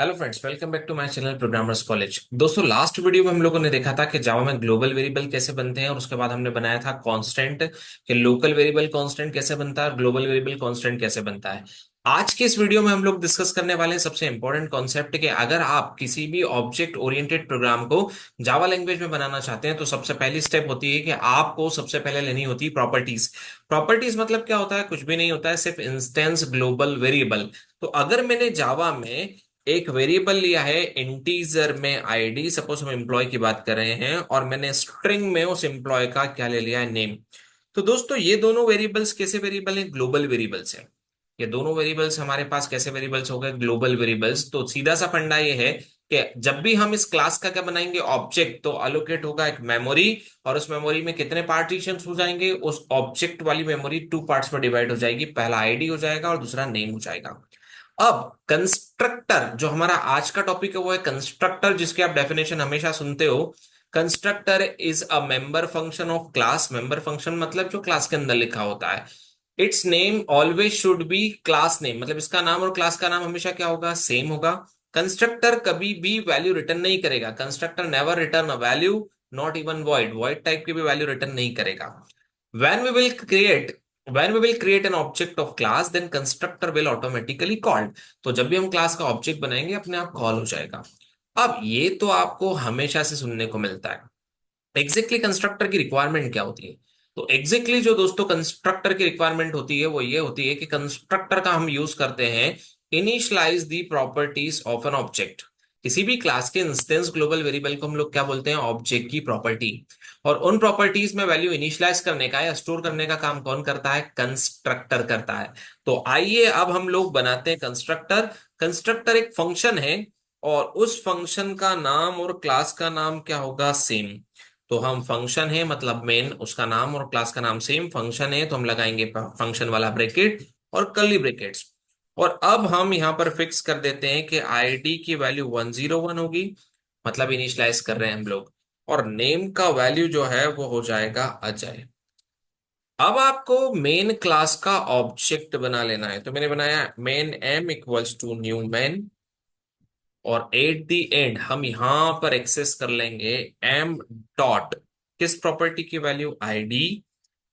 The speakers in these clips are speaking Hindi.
Hello friends, welcome back to my channel programmers college. दोस्तों, लास्ट वीडियो में हम लोगों ने देखा था कि जावा में ग्लोबल वेरिएबल कैसे बनते हैं और उसके बाद हमने बनाया था कांस्टेंट कि लोकल वेरिएबल कांस्टेंट कैसे बनता है और ग्लोबल वेरिएबल कांस्टेंट कैसे बनता है। आज के इस वीडियो में हम लोग डिस्कस करने वाले हैं सबसे इंपॉर्टेंट कॉन्सेप्ट कि अगर आप किसी भी ऑब्जेक्ट ओरिएंटेड प्रोग्राम को जावा लैंग्वेज में बनाना चाहते हैं तो सबसे पहली स्टेप होती है कि आपको सबसे पहले लेनी होती है प्रॉपर्टीज। प्रॉपर्टीज मतलब क्या होता है? कुछ भी नहीं होता है, सिर्फ इंस्टेंस ग्लोबल वेरिएबल। तो अगर मैंने जावा में एक वेरिएबल लिया है इंटीजर में आईडी, सपोज हम एम्प्लॉय की बात कर रहे हैं, और मैंने स्ट्रिंग में उस एम्प्लॉय का क्या ले लिया है, नेम। तो दोस्तों, ये दोनों वेरिएबल्स कैसे वेरिएबल हैं? ग्लोबल वेरिएबल्स हैं। ये दोनों वेरिएबल्स हमारे पास कैसे वेरिएबल्स हो गए? Global variables. तो सीधा सा फंडा ये है कि जब भी हम इस क्लास का क्या बनाएंगे, ऑब्जेक्ट, तो अलोकेट होगा एक मेमोरी, और उस मेमोरी में कितने पार्टीशन हो जाएंगे? उस ऑब्जेक्ट वाली मेमोरी टू पार्ट्स में डिवाइड हो जाएगी। पहला आईडी हो जाएगा और दूसरा नेम हो जाएगा। अब कंस्ट्रक्टर, जो हमारा आज का टॉपिक है, वो है कंस्ट्रक्टर, जिसके आप डेफिनेशन हमेशा सुनते हो। Constructor is a member function of class. Member function मतलब जो क्लास के अंदर लिखा होता है। It's name always should be class name, मतलब इसका नाम और क्लास का नाम हमेशा क्या होगा? सेम होगा। कंस्ट्रक्टर कभी भी वैल्यू रिटर्न नहीं करेगा। Constructor never return a value, not even void. Void type की भी वैल्यू रिटर्न नहीं करेगा। when we will create when we will create an object of class, then constructor will automatically called। तो जब भी हम क्लास का ऑब्जेक्ट बनाएंगे अपने आप कॉल हो जाएगा। अब ये तो आपको हमेशा से सुनने को मिलता है। एग्जैक्टली कंस्ट्रक्टर की रिक्वायरमेंट क्या होती है? तो एग्जैक्टली जो दोस्तों कंस्ट्रक्टर की रिक्वायरमेंट होती है वो ये होती है कि कंस्ट्रक्टर का हम यूज करते हैं initialise the properties of an object. किसी भी क्लास के इंस्टेंस ग्लोबल वेरिएबल को हम लोग क्या बोलते हैं? ऑब्जेक्ट की प्रॉपर्टी। और उन प्रॉपर्टीज में वैल्यू इनिशियलाइज करने का या स्टोर करने का काम कौन करता है? कंस्ट्रक्टर करता है। तो आइए अब हम लोग बनाते हैं कंस्ट्रक्टर। कंस्ट्रक्टर एक फंक्शन है, और उस फंक्शन का नाम और क्लास का नाम क्या होगा? सेम। तो हम फंक्शन है मतलब मेन, उसका नाम और क्लास का नाम सेम। फंक्शन है तो हम लगाएंगे फंक्शन वाला ब्रैकेट और कर्ली ब्रैकेट्स। और अब हम यहां पर फिक्स कर देते हैं कि आईडी की वैल्यू 101 होगी, मतलब इनिशियलाइज कर रहे हैं हम लोग। और नेम का वैल्यू जो है वो हो जाएगा अजय। अब आपको मेन क्लास का ऑब्जेक्ट बना लेना है। तो मैंने बनाया main m equals to new main, और एट द एंड हम यहां पर एक्सेस कर लेंगे एम डॉट किस प्रॉपर्टी की वैल्यू? आईडी।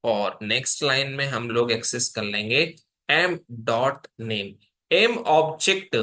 और नेक्स्ट लाइन में हम लोग एक्सेस कर लेंगे m dot name. M object,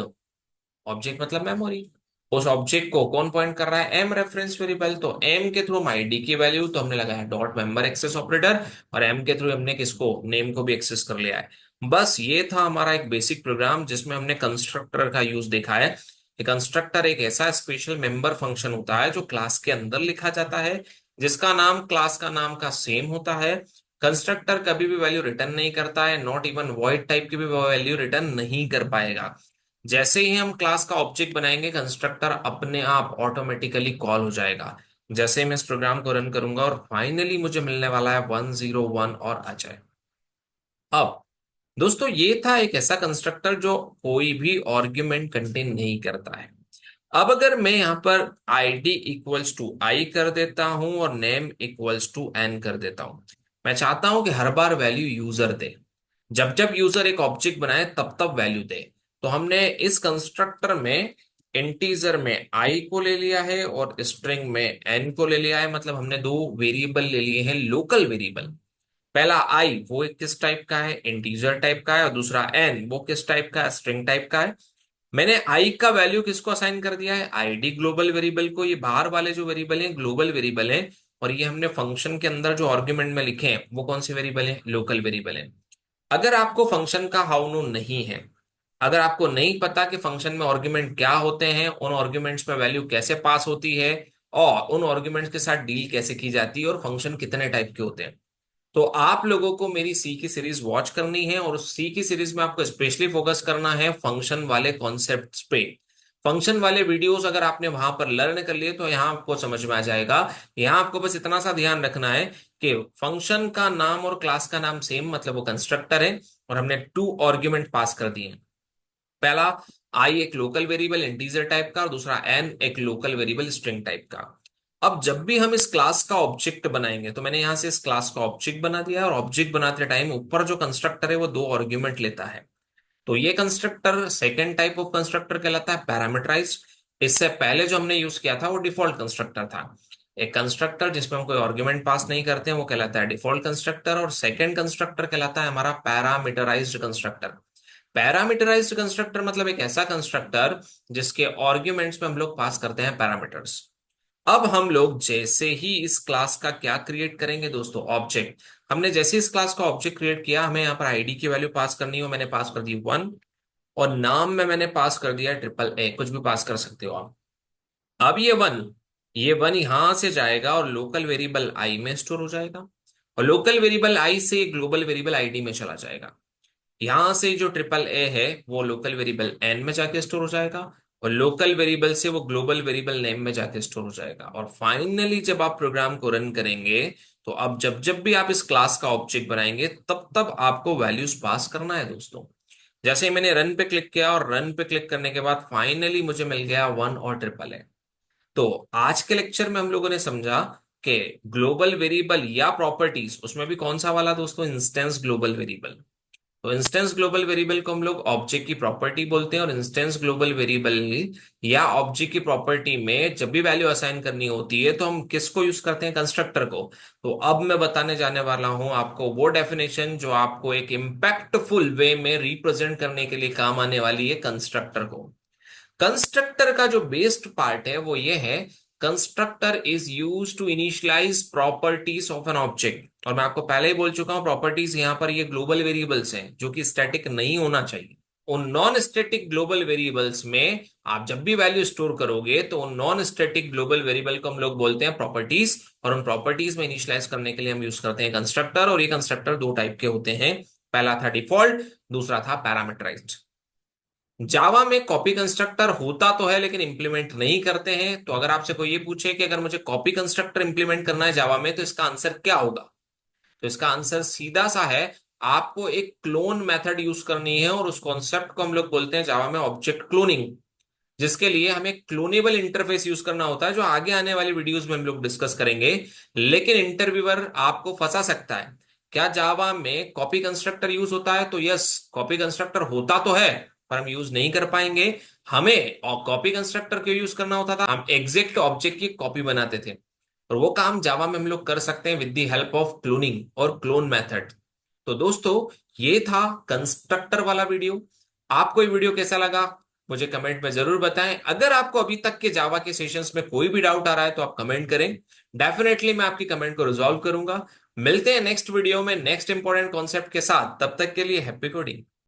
object मतलब मेमोरी। उस ऑब्जेक्ट को कौन पॉइंट कर रहा है? M reference variable. तो एम के थ्रू हम आईडी की वैल्यू तो हमने लगाया डॉट मेंबर एक्सेस ऑपरेटर, और एम के थ्रू हमने किसको? नेम को भी एक्सेस कर लिया है। बस ये था हमारा एक बेसिक प्रोग्राम जिसमें हमने कंस्ट्रक्टर का यूज देखा है। कंस्ट्रक्टर एक ऐसा स्पेशल मेंबर फंक्शन होता है जो क्लास के अंदर लिखा जाता है, जिसका नाम क्लास का नाम का सेम होता है। कंस्ट्रक्टर कभी भी वैल्यू रिटर्न नहीं करता है, नॉट इवन वॉइड टाइप की भी वैल्यू रिटर्न नहीं कर पाएगा। जैसे ही हम क्लास का ऑब्जेक्ट बनाएंगे कंस्ट्रक्टर अपने आप ऑटोमेटिकली कॉल हो जाएगा। जैसे ही मैं इस प्रोग्राम को रन करूंगा और फाइनली मुझे मिलने वाला है 101 और अजय। अब दोस्तों, ये था एक ऐसा कंस्ट्रक्टर जो कोई भी आर्ग्यूमेंट कंटेन नहीं करता है। अब अगर मैं यहां पर आईडी इक्वल्स टू आई कर देता हूं और नेम इक्वल्स टू एन कर देता हूं, मैं चाहता हूं कि हर बार वैल्यू यूजर दे। जब जब यूजर एक ऑब्जेक्ट बनाए तब तब वैल्यू दे। तो हमने इस कंस्ट्रक्टर में इंटीजर में आई को ले लिया है और स्ट्रिंग में एन को ले लिया है, मतलब हमने दो वेरिएबल ले लिए हैं, लोकल वेरिएबल। पहला आई वो एक किस टाइप का है? इंटीजर टाइप का है, और दूसरा एन वो किस टाइप का है? स्ट्रिंग टाइप का है। मैंने आई का वैल्यू किसको असाइन कर दिया है? आईडी ग्लोबल वेरिएबल को। ये बाहर वाले जो वेरिएबल हैं ग्लोबल वेरिएबल हैं, और ये हमने फंक्शन के अंदर जो आर्ग्यूमेंट में लिखे हैं वो कौन से वेरिएबल हैं? लोकल वेरिएबल हैं। अगर आपको फंक्शन का हाउ नो नहीं है, अगर आपको नहीं पता कि फंक्शन में आर्ग्यूमेंट क्या होते हैं, उन आर्ग्यूमेंट्स में वैल्यू कैसे पास होती है, और उन आर्ग्यूमेंट्स के साथ डील कैसे की जाती है, और फंक्शन कितने टाइप के होते हैं, तो आप लोगों को मेरी सी की सीरीज वॉच करनी है। और उस सी की सीरीज में आपको स्पेशली फोकस करना है फंक्शन वाले कॉन्सेप्ट्स पे। फंक्शन वाले वीडियोस अगर आपने वहां पर लर्न कर लिए तो यहाँ आपको समझ में आ जाएगा। यहाँ आपको बस इतना सा ध्यान रखना है कि फंक्शन का नाम और क्लास का नाम सेम, मतलब वो कंस्ट्रक्टर है, और हमने टू आर्ग्यूमेंट पास कर दिए हैं। पहला आई एक लोकल वेरिएबल इंटीजर टाइप का, और दूसरा एन एक लोकल वेरिएबल स्ट्रिंग टाइप का। अब जब भी हम इस क्लास का ऑब्जेक्ट बनाएंगे, तो मैंने यहां से इस क्लास का ऑब्जेक्ट बना दिया है, और ऑब्जेक्ट बनाते टाइम ऊपर जो कंस्ट्रक्टर है वो दो आर्ग्यूमेंट लेता है। तो ये constructor second type of constructor कहलाता है पैरामीटराइज्ड। इससे पहले जो हमने यूज किया था वो डिफॉल्ट कंस्ट्रक्टर था। एक कंस्ट्रक्टर जिसमें हम कोई आर्गुमेंट पास नहीं करते हैं वो कहलाता है डिफॉल्ट कंस्ट्रक्टर, और सेकंड कंस्ट्रक्टर कहलाता है हमारा पैरामीटराइज्ड कंस्ट्रक्टर। पैरामीटराइज्ड कंस्ट्रक्टर मतलब एक ऐसा कंस्ट्रक्टर जिसके आर्ग्यूमेंट्स में हम लोग पास करते हैं पैरामीटर्स। अब हम लोग जैसे ही इस क्लास का क्या क्रिएट करेंगे दोस्तों, ऑब्जेक्ट। हमने जैसे इस क्लास का ऑब्जेक्ट क्रिएट किया, हमें यहाँ पर आईडी की वैल्यू पास करनी हो, मैंने पास कर दी 1, और नाम में मैंने पास कर दिया ट्रिपल ए, कुछ भी पास कर सकते हो आप। अब ये वन यहां से जाएगा और लोकल वेरिएबल आई में स्टोर हो जाएगा, और लोकल वेरिएबल आई से ग्लोबल वेरिएबल आईडी में चला जाएगा। यहां से जो ट्रिपल ए है वो लोकल वेरिएबल एन में जाके स्टोर हो जाएगा, और लोकल वेरिएबल से वो ग्लोबल वेरिएबल नेम में जाके स्टोर हो जाएगा। और फाइनली जब आप प्रोग्राम को रन करेंगे, तो अब जब जब भी आप इस क्लास का ऑब्जेक्ट बनाएंगे तब तब आपको वैल्यूज पास करना है दोस्तों। जैसे ही मैंने रन पे क्लिक किया, और रन पे क्लिक करने के बाद फाइनली मुझे मिल गया 1 और ट्रिपल ए। तो आज के लेक्चर में हम लोगों ने समझा कि ग्लोबल वेरिएबल या प्रॉपर्टीज, उसमें भी कौन सा वाला दोस्तों, इंस्टेंस ग्लोबल वेरिएबल। तो इंस्टेंस ग्लोबल वेरिएबल को हम लोग ऑब्जेक्ट की प्रॉपर्टी बोलते हैं, और इंस्टेंस ग्लोबल वेरिएबल या ऑब्जेक्ट की प्रॉपर्टी में जब भी वैल्यू असाइन करनी होती है तो हम किसको यूज करते हैं, कंस्ट्रक्टर को। तो अब मैं बताने जाने वाला हूं आपको वो डेफिनेशन जो आपको एक इम्पैक्टफुल वे में रिप्रेजेंट करने के लिए काम आने वाली है कंस्ट्रक्टर को। कंस्ट्रक्टर का जो बेस्ड पार्ट है वो ये है, constructor is use to initialise properties of an object. और मैं आपको पहले ही बोल चुका हूं, प्रॉपर्टीज यहां पर ये ग्लोबल वेरिएबल्स हैं जो कि स्टैटिक नहीं होना चाहिए। उन नॉन स्टैटिक ग्लोबल वेरिएबल्स में आप जब भी वैल्यू स्टोर करोगे तो उन नॉन स्टैटिक ग्लोबल वेरिएबल को हम लोग बोलते हैं प्रॉपर्टीज, और उन प्रॉपर्टीज में इनिशियलाइज करने के लिए हम यूज करते हैं कंस्ट्रक्टर। और ये कंस्ट्रक्टर दो टाइप के होते हैं, पहला था डिफॉल्ट, दूसरा था पैरामीटराइज्ड। जावा में कॉपी कंस्ट्रक्टर होता तो है लेकिन इंप्लीमेंट नहीं करते हैं। तो अगर आपसे कोई ये पूछे कि अगर मुझे कॉपी कंस्ट्रक्टर इंप्लीमेंट करना है जावा में तो इसका आंसर क्या होगा, तो इसका आंसर सीधा सा है, आपको एक क्लोन मेथड यूज करनी है, और उस कॉन्सेप्ट को हम लोग बोलते हैं जावा में ऑब्जेक्ट क्लोनिंग, जिसके लिए हमें क्लोनेबल इंटरफेस यूज करना होता है, जो आगे आने वाली वीडियोस में हम लोग डिस्कस करेंगे। लेकिन इंटरव्यूअर आपको फंसा सकता है, क्या जावा में कॉपी कंस्ट्रक्टर यूज होता है, तो यस, कॉपी कंस्ट्रक्टर होता तो है पर हम यूज नहीं कर पाएंगे। हमें कॉपी कंस्ट्रक्टर क्यों यूज करना होता था, हम एग्जैक्ट ऑब्जेक्ट की कॉपी बनाते थे, और वो काम जावा में हम लोग कर सकते हैं with the help of cloning और क्लोन मेथड। तो दोस्तों, ये था कंस्ट्रक्टर वाला वीडियो। आपको ये वीडियो कैसा लगा मुझे कमेंट में जरूर बताएं। अगर आपको अभी तक के जावा के सेशंस में कोई भी डाउट आ रहा है तो आप कमेंट करें, डेफिनेटली मैं आपकी कमेंट को रिजॉल्व करूंगा। मिलते हैं नेक्स्ट वीडियो में नेक्स्ट इंपॉर्टेंट कॉन्सेप्ट के साथ, तब तक के लिए हैप्पी कोडिंग।